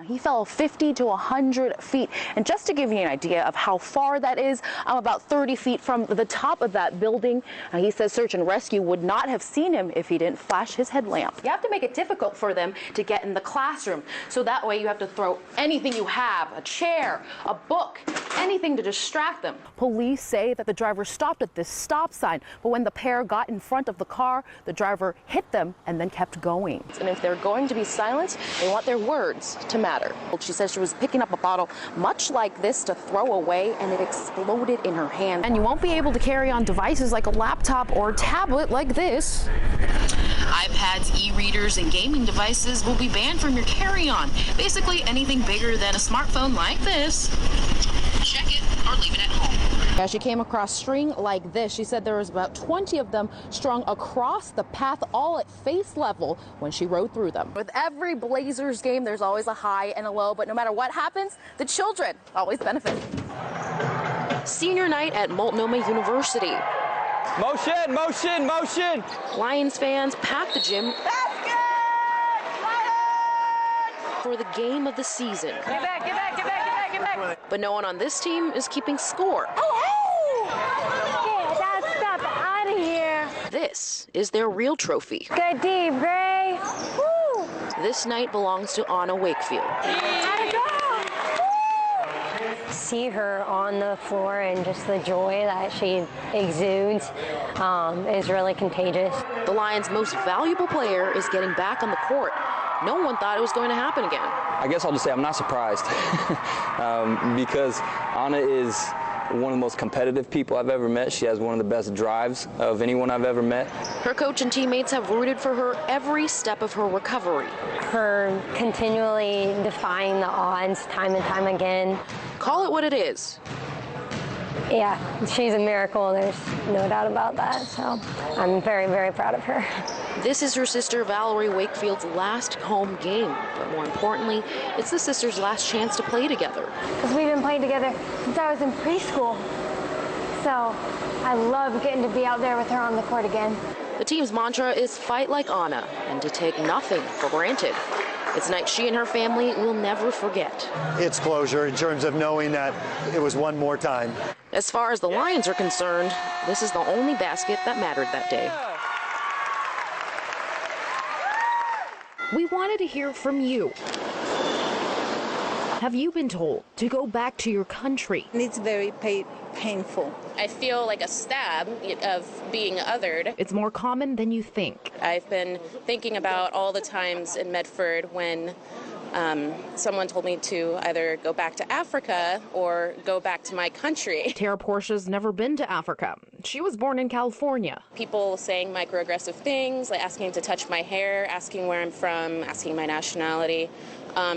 He fell 50 to 100 feet. And just to give you an idea of how far that is, I'm about 30 feet from the top of that building. He says search and rescue would not have seen him if he didn't flash his headlamp. You have to make it difficult for them to get in the classroom. So that way you have to throw anything you have, a chair, a book, anything to distract them. Police say that the driver stopped at this stop sign, but when the pair got in front of the car, the driver hit them and then kept going. And if they're going to be silent, they want their words to matter. She says she was picking up a bottle much like this to throw away, and it exploded in her hand. And you won't be able to carry on devices like a laptop or tablet like this. iPads, e-readers, and gaming devices will be banned from your carry-on. Basically anything bigger than a smartphone like this. Check it or leave it at home. Yeah, she came across string like this. She said there was about 20 of them strung across the path, all at face level when she rode through them. With every Blazers game, there's always a high and a low, but no matter what happens, the children always benefit. Senior night at Multnomah University. Motion, motion, motion! Lions fans packed the gym for the game of the season. Get back, get back, get back, get back, get back! But no one on this team is keeping score. Get that stuff out of here! This is their real trophy. Good D, Gray! Woo! This night belongs to Anna Wakefield. How'd it go? See her on the floor and just the joy that she exudes is really contagious. The Lions' most valuable player is getting back on the court. No one thought it was going to happen again. I guess I'll just say I'm not surprised because Anna is one of the most competitive people I've ever met. She has one of the best drives of anyone I've ever met. Her coach and teammates have rooted for her every step of her recovery. Her continually defying the odds time and time again. Call it what it is. Yeah, she's a miracle. There's no doubt about that. So I'm very, very proud of her. This is her sister Valerie Wakefield's last home game. But more importantly, it's the sisters' last chance to play together. Because we've been playing together since I was in preschool. So I love getting to be out there with her on the court again. The team's mantra is fight like Anna and to take nothing for granted. It's a night she and her family will never forget. It's closure in terms of knowing that it was one more time. As far as the Lions are concerned, this is the only basket that mattered that day. We wanted to hear from you. Have you been told to go back to your country? It's very painful. I feel like a stab of being othered. It's more common than you think. I've been thinking about all the times in Medford when someone told me to either go back to Africa or go back to my country. Tara Portia's never been to Africa. She was born in California. People saying microaggressive things, like asking to touch my hair, asking where I'm from, asking my nationality.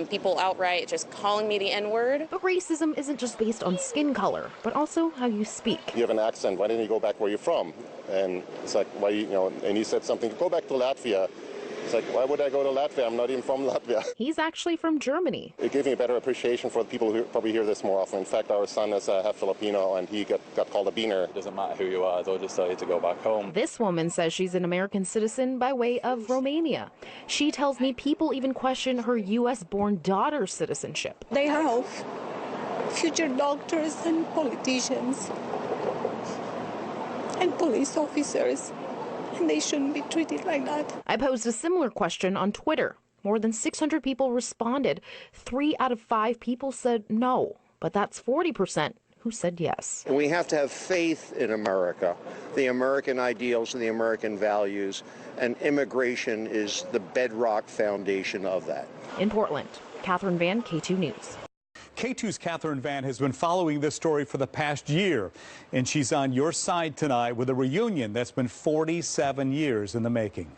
People outright just calling me the N-word. But racism isn't just based on skin color, but also how you speak. You have an accent. Why didn't you go back where you're from? And it's like, why, and he said something, go back to Latvia. It's like, why would I go to Latvia? I'm not even from Latvia. He's actually from Germany. It gave me a better appreciation for the people who probably hear this more often. In fact, our son is half Filipino, and he got called a beaner. It doesn't matter who you are, they'll just tell you to go back home. This woman says she's an American citizen by way of Romania. She tells me people even question her U.S.-born daughter's citizenship. They have future doctors and politicians and police officers. And they shouldn't be treated like that. I posed a similar question on Twitter. More than 600 people responded. 3 out of 5 people said no, but that's 40% who said yes. We have to have faith in America, the American ideals and the American values, and immigration is the bedrock foundation of that. In Portland, Catherine Van, K2 News. K2's Catherine Van has been following this story for the past year, and she's on your side tonight with a reunion that's been 47 years in the making.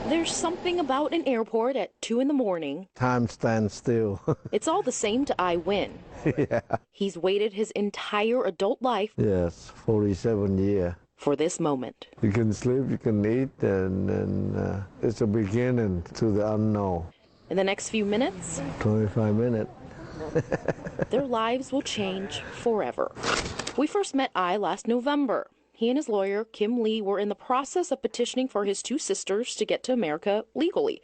There's something about an airport at 2 in the morning. Time stands still. It's all the same to I Win. Yeah. He's waited his entire adult life. Yes, 47 years. For this moment. You can sleep, you can eat, and it's a beginning to the unknown. In the next few minutes, 25 minutes. their lives will change forever. We first met I last November. He and his lawyer, Kim Lee, were in the process of petitioning for his 2 sisters to get to America legally.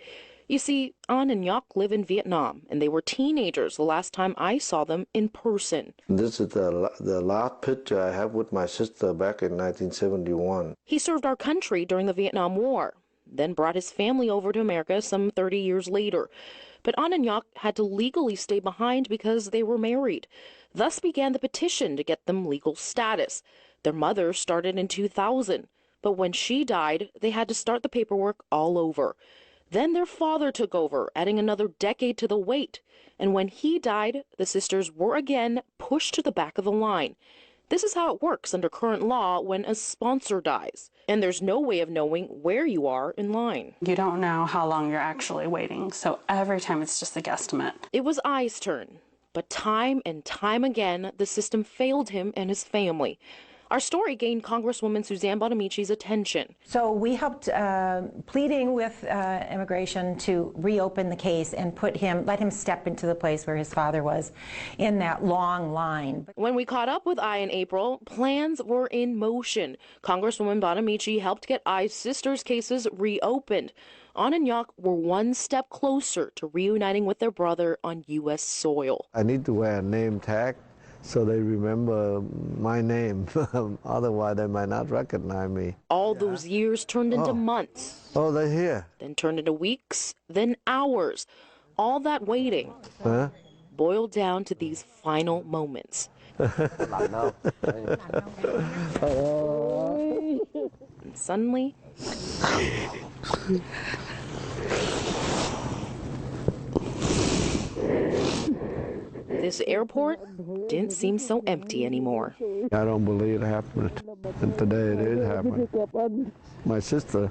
You see, An and Ngoc live in Vietnam, and they were teenagers the last time I saw them in person. This is the last picture I have with my sister back in 1971. He served our country during the Vietnam War, then brought his family over to America some 30 years later. But An and Ngoc had to legally stay behind because they were married. Thus began the petition to get them legal status. Their mother started in 2000, but when she died, they had to start the paperwork all over. Then their father took over, adding another decade to the wait. And when he died, the sisters were again pushed to the back of the line. This is how it works under current law when a sponsor dies. And there's no way of knowing where you are in line. You don't know how long you're actually waiting, so every time it's just a guesstimate. It was Ai's turn, but time and time again, the system failed him and his family. Our story gained Congresswoman Suzanne Bonamici's attention. So we helped pleading with immigration to reopen the case and let him step into the place where his father was in that long line. When we caught up with Ai in April, plans were in motion. Congresswoman Bonamici helped get Ai's sister's cases reopened. An and Ngoc were one step closer to reuniting with their brother on U.S. soil. I need to wear a name tag so they remember my name. Otherwise, they might not recognize me. All those years turned into months. Oh, they're here. Then turned into weeks, then hours. All that waiting boiled down to these final moments. And suddenly, this airport didn't seem so empty anymore. I don't believe it happened. And today it is happening. My sister